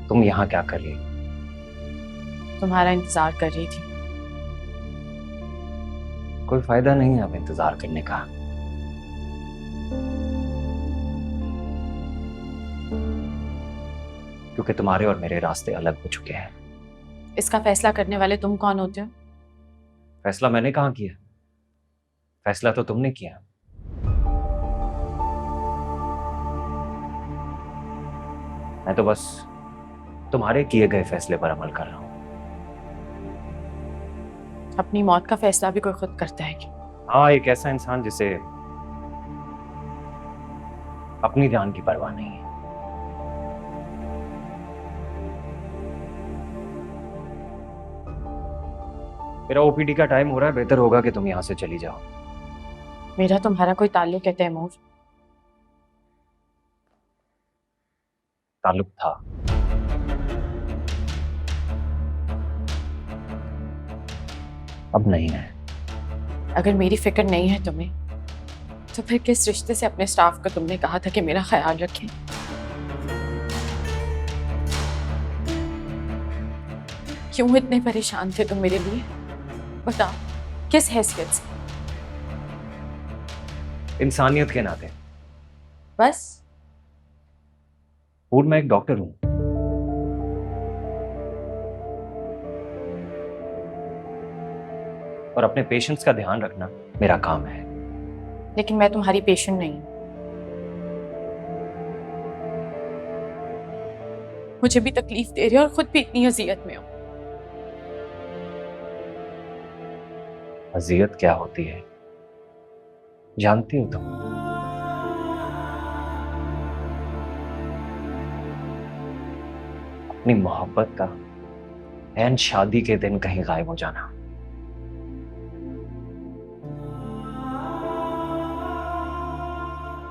तुम यहाँ क्या कर रही हो? तुम्हारा इंतजार कर रही थी। कोई फायदा नहीं है अब इंतजार करने का। क्योंकि तुम्हारे और मेरे रास्ते अलग हो चुके हैं। इसका फैसला करने वाले तुम कौन होते हो? फैसला मैंने कहाँ किया? फैसला तो तुमने किया। मैं तो बस तुम्हारे किए गए फैसले पर अमल कर रहा हूं। अपनी मौत का फैसला भी कोई खुद करता है क्या? हाँ, एक ऐसा इंसान जिसे अपनी जान की परवाह नहीं है। मेरा ओपीडी का टाइम हो रहा है, बेहतर होगा कि तुम यहां से चली जाओ। मेरा तुम्हारा कोई ताल्लुक है तैमूर? ताल्लुक था। अब नहीं है। अगर मेरी फिक्र नहीं है तुम्हें, तो फिर किस रिश्ते से अपने स्टाफ को तुमने कहा था कि मेरा ख्याल रखें? क्यों इतने परेशान थे तुम मेरे लिए? बताओ, किस हैसियत से? इंसानियत के नाते। बस? पूर्ण, मैं एक डॉक्टर हूं। और अपने पेशेंट्स का ध्यान रखना मेरा काम है। लेकिन मैं तुम्हारी पेशेंट नहीं हूं। मुझे भी तकलीफ दे रही हो और खुद भी इतनी अजियत में हो। अजियत क्या होती है जानती हो तुम? अपनी मोहब्बत का ऐन शादी के दिन कहीं गायब हो जाना।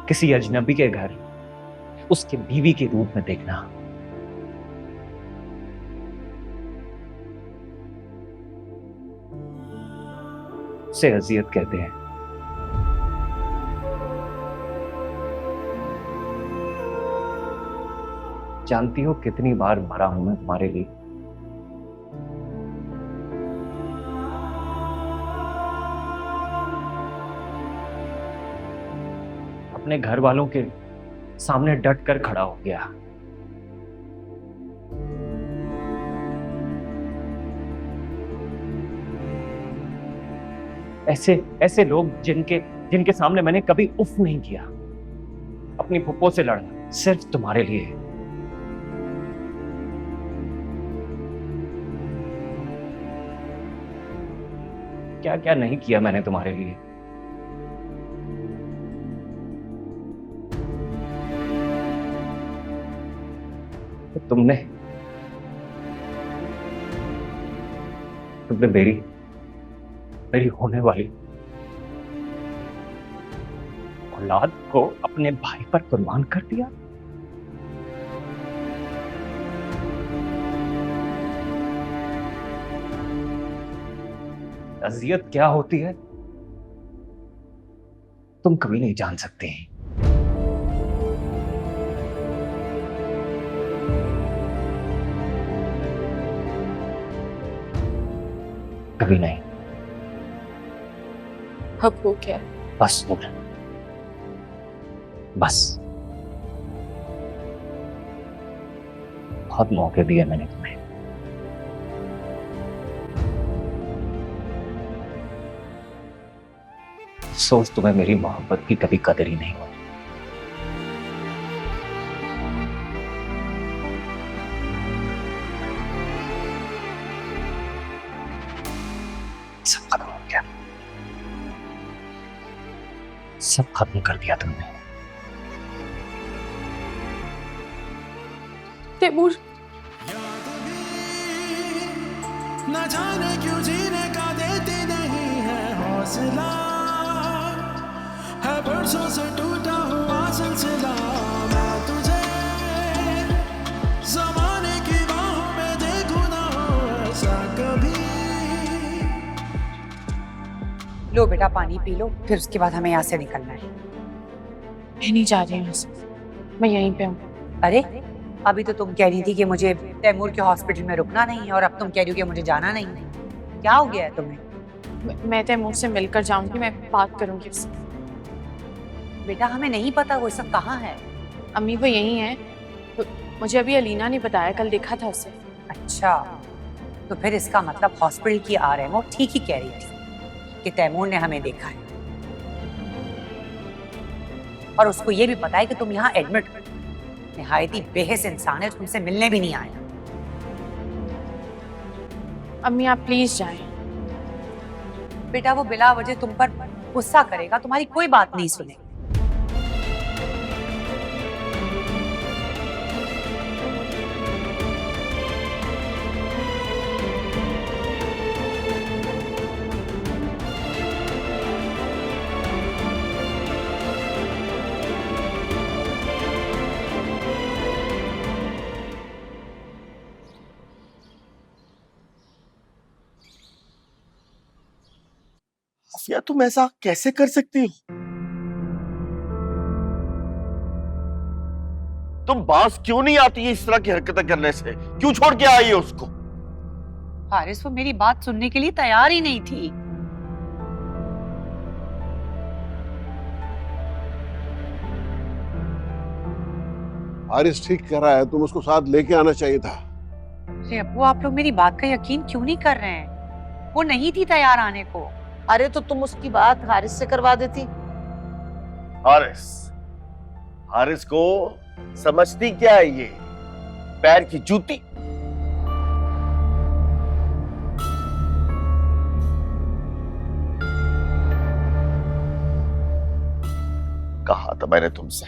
किसी अजनबी के घर उसके बीवी के रूप में देखना। उसे अजियत कहते हैं। जानती हो कितनी बार मरा हूं मैं तुम्हारे लिए? अपने घर वालों के सामने डट कर खड़ा हो गया। ऐसे ऐसे लोग जिनके जिनके सामने मैंने कभी उफ नहीं किया। अपनी फुप्पो से लड़ा सिर्फ तुम्हारे लिए। क्या क्या नहीं किया मैंने तुम्हारे लिए। तो तुमने तुमने मेरी मेरी होने वाली औलाद को अपने भाई पर कुर्बान कर दिया। अजियत क्या होती है तुम कभी नहीं जान सकते। कभी नहीं। अब हो क्या? बस नूर, बस। बहुत मौके दिए मैंने तुम्हें। सोच, तुम्हें मेरी मोहब्बत की कभी कदर ही नहीं हुई। सब खत्म हो गया। सब खत्म कर दिया तुमने। तैमूर, न जाने क्यों जीने का देती नहीं है हौसला, है बरसों से टूटा हुआ सिलसिला। मैं तुझे ज़माने की बाहों में देखूं ना हो ऐसा कभी। लो बेटा, पानी पी लो, फिर उसके बाद हमें यहाँ से निकलना है। मैं नहीं जा रही हूँ। मैं यहीं पे हूँ। अरे, अभी तो तुम कह रही थी कि मुझे तैमूर के हॉस्पिटल में रुकना नहीं है और अब तुम कह रही हो कि मुझे जाना नहीं है। क्या हो गया है तुम्हें? मैं तैमूर से मिलकर जाऊंगी, मैं बात करूंगी उससे। बेटा हमें नहीं पता वो इस वक्त कहाँ है। अम्मी वो यही है, मुझे अभी अलीना ने बताया, कल देखा था उसे। अच्छा, तो फिर इसका मतलब हॉस्पिटल की आरएमओ ठीक ही कह रही थी कि तैमूर ने हमें देखा है और उसको ये भी पता है कि तुम यहाँ एडमिट हो। निहायत ही बेहिस इंसान है, तुमसे मिलने भी नहीं आया। अम्मी आप प्लीज जाएं। बेटा वो बिला वजह तुम पर गुस्सा करेगा, तुम्हारी कोई बात नहीं सुनेगा। आफिया तुम ऐसा कैसे कर सकती हो? तुम बास क्यों नहीं आती है इस तरह की हरकतें करने से? क्यों छोड़ के आई है उसको? हारिस वो मेरी बात सुनने के लिए तैयार ही नहीं थी। हारिस ठीक कह रहा है, तुम उसको साथ लेके आना चाहिए था। अरे अब्बू आप लोग मेरी बात का यकीन क्यों नहीं कर रहे हैं? वो नहीं थी तैयार आने को। अरे तो तुम उसकी बात हारिस से करवा देती। हारिस हारिस को समझती क्या है ये? पैर की जूती। कहा था मैंने तुमसे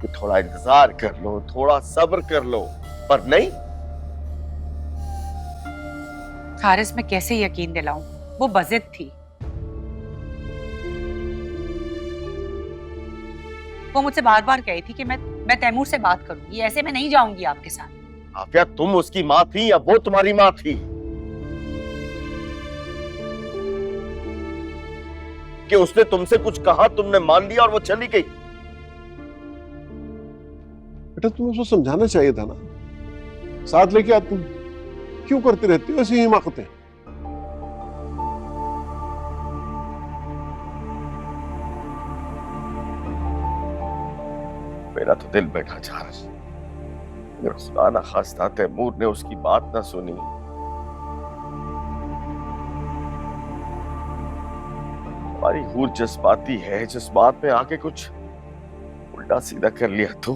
कि थोड़ा इंतजार कर लो, थोड़ा सब्र कर लो, पर नहीं। हारिस मैं कैसे यकीन दिलाऊं? वो बज़िद थी। वो मुझसे बार बार कही थी कि मैं तैमूर से बात करूंगी, ऐसे मैं नहीं जाऊंगी आपके साथ। आफिया तुम उसकी माँ थी या वो तुम्हारी माँ थी? कि उसने तुमसे कुछ कहा, तुमने मान लिया और वो चली गई। बेटा तुम्हें उसको समझाना चाहिए था ना, साथ लेके आती। क्यों करती रहती हो ऐसी हिमाकतें? मेरा तो दिल बैठा जा रहा है। अगर खुदा ना खास्ता तैमूर ने उसकी बात ना सुनी, हमारी हूर जज्बाती है, जज्बात में आके कुछ उल्टा सीधा कर लिया तो